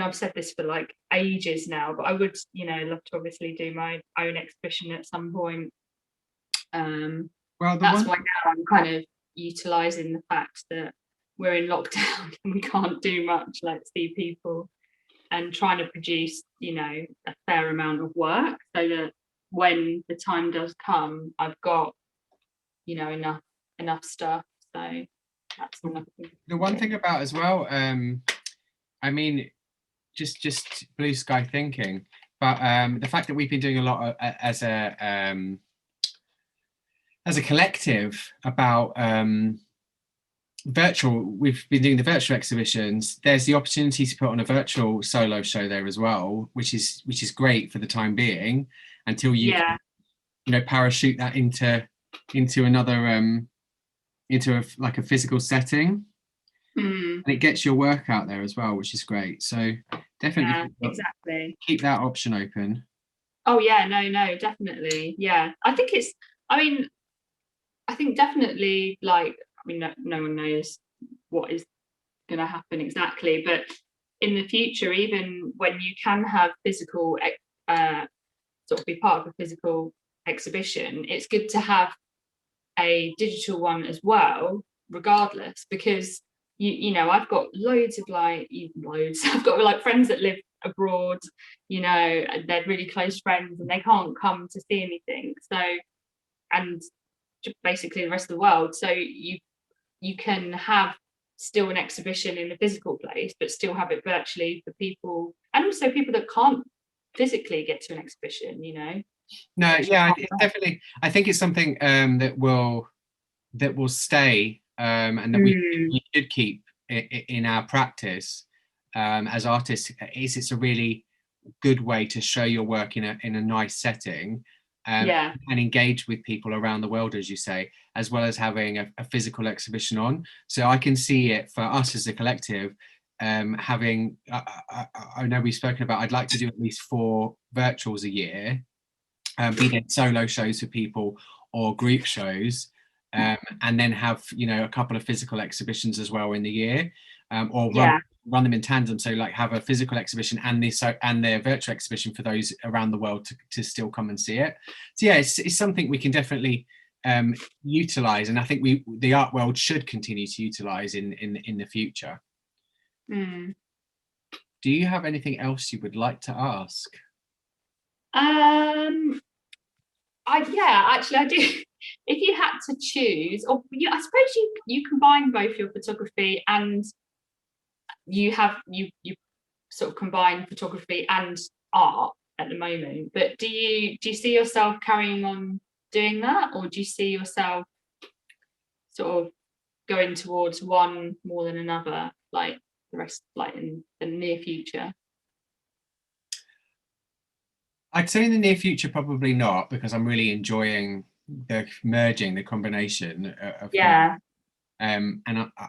I've said this for like ages now, but I would, love to obviously do my own exhibition at some point. Well, that's why now I'm kind of utilising the fact that we're in lockdown and we can't do much, like see people, and trying to produce, a fair amount of work so that when the time does come, I've got, enough stuff. So that's another thing. The one thing about as well, I mean, just blue sky thinking, but the fact that we've been doing a lot as a collective about virtual, we've been doing the virtual exhibitions. There's the opportunity to put on a virtual solo show there as well, which is great for the time being until you can, parachute that into another into a physical setting. And it gets your work out there as well, which is great. So definitely exactly keep that option open. Oh yeah, no, definitely. Yeah, I think definitely, like, no one knows what is going to happen exactly, but in the future, even when you can have physical, sort of be part of a physical exhibition, it's good to have a digital one as well, regardless, because I've got loads of I've got like friends that live abroad, they're really close friends and they can't come to see anything. So, and basically the rest of the world. So you can have still an exhibition in a physical place, but still have it virtually for people, and also people that can't physically get to an exhibition, No, yeah, it's definitely. I think it's something that will stay, and that we should keep in our practice as artists. It's a really good way to show your work in a nice setting, and engage with people around the world, as you say, as well as having a physical exhibition on. So I can see it for us as a collective. Having, I know we've spoken about, I'd like to do at least 4 virtuals a year, be they solo shows for people or group shows, and then have a couple of physical exhibitions as well in the year, or run them in tandem. So like have a physical exhibition and their virtual exhibition for those around the world to still come and see it. So yeah, it's something we can definitely utilize, and I think the art world should continue to utilize in the future. Do you have anything else you would like to ask? Actually I do. If you had to choose, or I suppose you combine both your photography and you sort of combine photography and art at the moment, but do you see yourself carrying on doing that, or do you see yourself sort of going towards one more than another, like the rest, like in the near future? I'd say in the near future, probably not, because I'm really enjoying the combination of and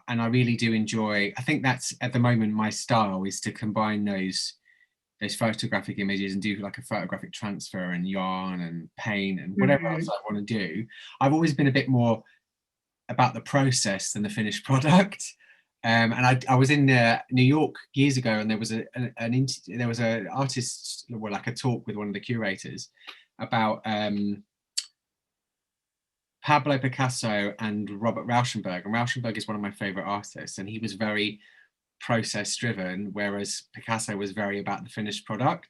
I really do enjoy. I think that's at the moment my style is to combine those photographic images and do like a photographic transfer and yarn and paint and whatever else I want to do. I've always been a bit more about the process than the finished product. And I was in New York years ago, and there was there was an artist, well, like a talk with one of the curators about Pablo Picasso and Robert Rauschenberg. And Rauschenberg is one of my favorite artists, and he was very process driven, whereas Picasso was very about the finished product.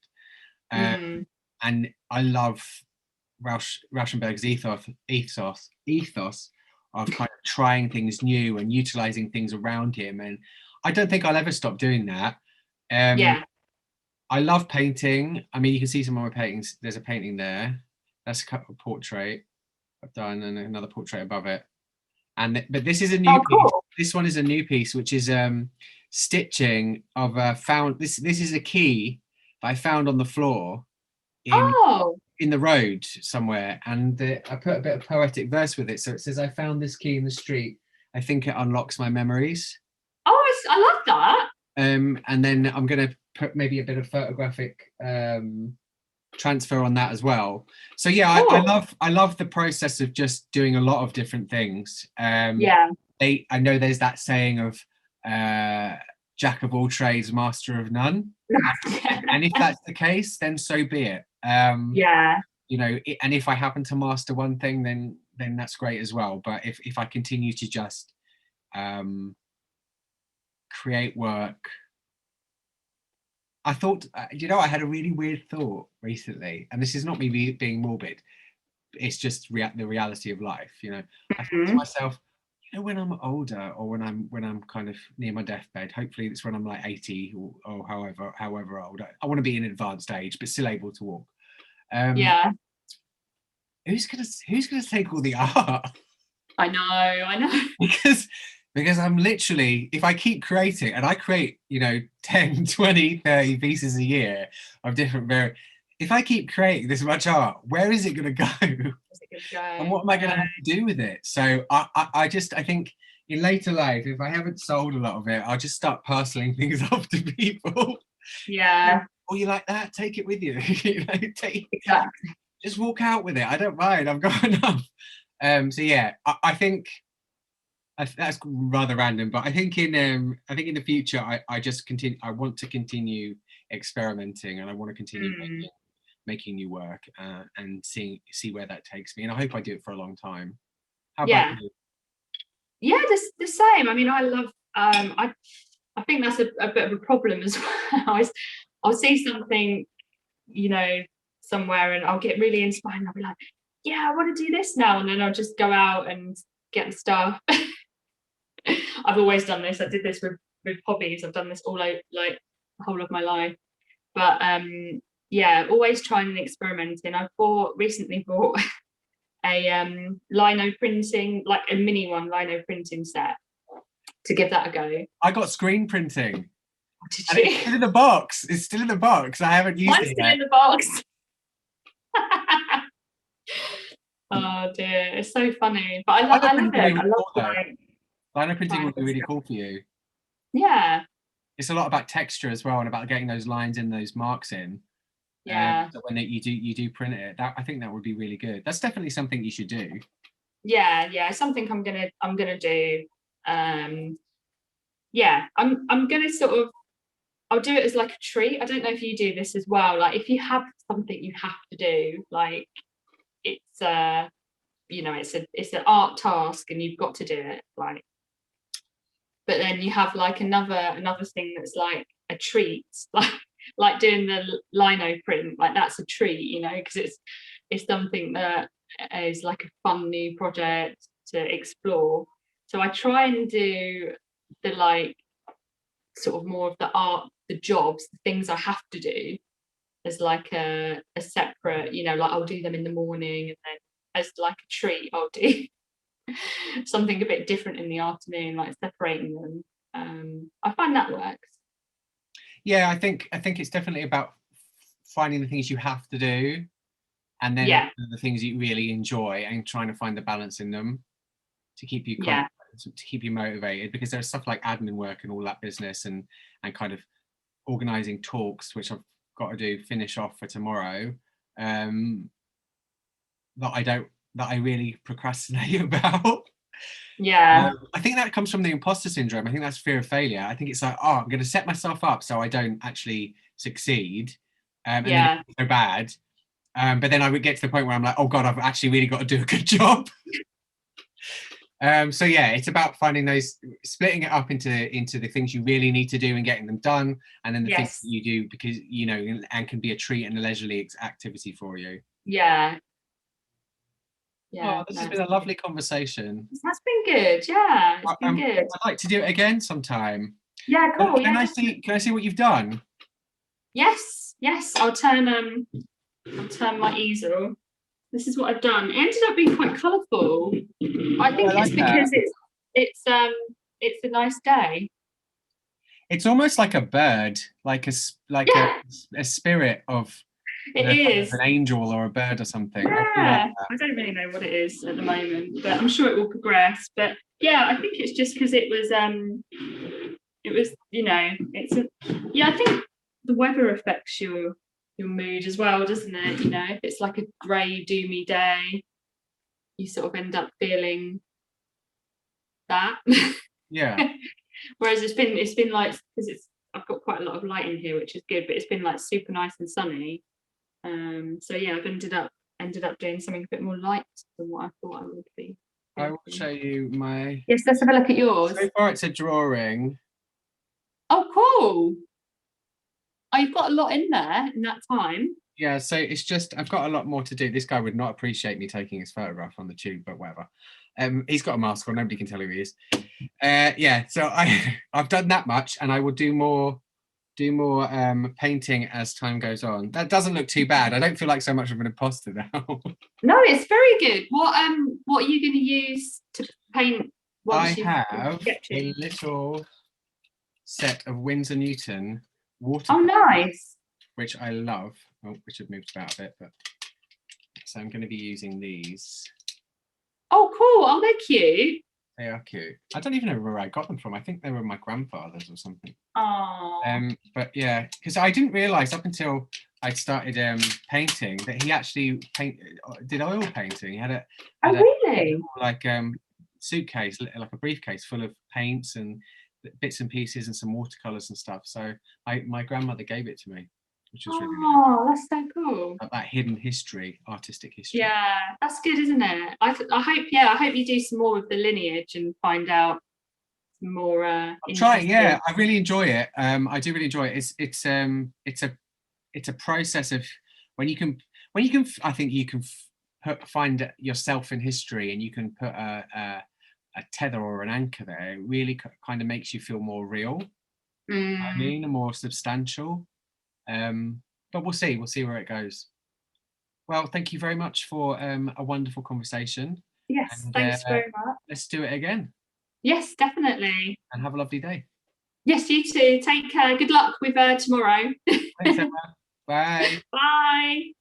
And I love Rauschenberg's ethos of kind of trying things new and utilizing things around him, and I don't think I'll ever stop doing that. I love painting. I mean, you can see some of my paintings. There's a painting there. That's a portrait I've done, and another portrait above it. But this is a new piece. This one is a new piece, which is stitching of found. This is a key that I found on the floor in the road somewhere, and I put a bit of poetic verse with it. So it says, "I found this key in the street. I think it unlocks my memories." Oh, I love that. And then I'm going to put maybe a bit of photographic transfer on that as well. So yeah, I love the process of just doing a lot of different things. I know there's that saying of jack of all trades, master of none. And if that's the case, then so be it. You know, and if I happen to master one thing, then that's great as well. But if I continue to just create work, I thought, you know, I had a really weird thought recently, and this is not me being morbid. It's just the reality of life. You know, I thought to myself, you know, when I'm older, or when I'm kind of near my deathbed, hopefully it's when I'm like 80 or however old. I want to be in advanced age, but still able to walk. Who's gonna take all the art? I know. because I'm literally, if I keep creating, and I create, you know, 10, 20, 30 pieces a year of different if I keep creating this much art, where is it going to go? And what am I going to have to do with it? So I think in later life, if I haven't sold a lot of it, I'll just start parceling things off to people. Oh, you like that? Take it with you. You know, exactly. Just walk out with it. I don't mind. I've got enough. So yeah, I think that's rather random, but I think in the future, I want to continue experimenting, and I want to continue making new work and see where that takes me. And I hope I do it for a long time. How about you? Yeah, the same. I mean, I love. I think that's a bit of a problem as well. I'll see something, you know, somewhere, and I'll get really inspired, and I'll be like, yeah, I want to do this now, and then I'll just go out and get the stuff. I've always done this. I did this with hobbies. I've done this all like the whole of my life. But yeah, always trying and experimenting. I recently bought a lino printing, like a mini one lino printing set to give that a go. I got screen printing. Did you? It's still in the box. It's still in the box. I haven't used it yet. Mine's still in the box. Oh dear, it's so funny. But I love it. I love like lino printing would be really cool for you. Yeah. It's a lot about texture as well, and about getting those lines in, those marks in. So when you do print it, I think that would be really good. That's definitely something you should do. Yeah, something I'm gonna do. Yeah, I'm gonna sort of, I'll do it as like a treat. I don't know if you do this as well. Like if you have something you have to do, like it's you know, it's an art task and you've got to do it, like, but then you have like another thing that's like a treat, like doing the lino print, like that's a treat, you know, because it's something that is like a fun new project to explore. So I try and do the like sort of more of the art, the jobs, the things I have to do as like a separate, you know, like I'll do them in the morning, and then as like a treat I'll do something a bit different in the afternoon, like separating them. I find that works. Yeah, I think it's definitely about finding the things you have to do, and then the things you really enjoy, and trying to find the balance in them to keep you to keep you motivated, because there's stuff like admin work and all that business, and kind of organizing talks, which I've got to finish off for tomorrow, that I really procrastinate about. Yeah. I think that comes from the imposter syndrome. I think that's fear of failure. I think it's like, oh, I'm going to set myself up so I don't actually succeed, and then Yeah. it's so bad. But then I would get to the point where I'm like, oh God, I've actually really got to do a good job. So yeah, it's about finding those, splitting it up into the things you really need to do and getting them done, and then the things Yes. that you do because you know and can be a treat and a leisurely activity for you. Yeah. Oh, Yeah. this No, has it's been a good. lovely conversation. That's been good. Yeah, it's been good. I'd like to do it again sometime. Yeah, cool. Can Yeah, I see? Can I see what you've done? yes, yes. I'll turn my easel. This is what I've done. It ended up being quite colourful. I think I like it's that. because it's a nice day. It's almost like a bird, like Yeah, a spirit of it of is. an angel or a bird or something. I do like Yeah, that. I don't really know what it is at the moment, but I'm sure it will progress. But yeah, I think it's just because it was, you know, yeah, I think the weather affects your mood as well, doesn't it? You know, if it's like a grey, doomy day, you sort of end up feeling that. Yeah. Whereas it's been like, because I've got quite a lot of light in here, which is good, but it's been like super nice and sunny. So yeah, I've ended up doing something a bit more light than what I thought I would be. I will show you my. Yes, let's have a look at yours. So far, it's a drawing. Oh, cool. Oh, you've got a lot in there in that time. Yeah, so it's just I've got a lot more to do. This guy would not appreciate me taking his photograph on the tube, but whatever. He's got a mask on, nobody can tell who he is. Yeah, so I've done that much, and I will do more painting as time goes on. That doesn't look too bad. I don't feel like so much of an imposter now. No, it's very good. What are you going to use to paint I once you've have sketching? a little set of Winsor Newton Oh, watercolors, nice. which I love. Oh, which have moved about a bit, but so I'm going to be using these. Oh, cool. Oh, they're cute. They are cute. I don't even know where I got them from. I think they were my grandfather's or something. Oh. But yeah, because I didn't realise up until I started painting that he actually did oil painting. He had Oh, really? like suitcase, like a briefcase full of paints and bits and pieces and some watercolors and stuff. So my grandmother gave it to me, which was really nice. Oh, that's so cool. That hidden history, artistic history. Yeah, that's good, isn't it? I hope you do some more with the lineage and find out some more. I'm trying. Yeah, I really enjoy it. I do really enjoy it. It's a process of when you can I think you can find yourself in history and you can put a tether or an anchor there. It really kind of makes you feel more real. I mean, and more substantial. But we'll see where it goes. Well, thank you very much for a wonderful conversation. Yes, And, thanks very much. let's do it again. Yes, definitely. And have a lovely day. Yes, you too. Take care. Good luck with tomorrow. Thanks, Emma. Bye. Bye.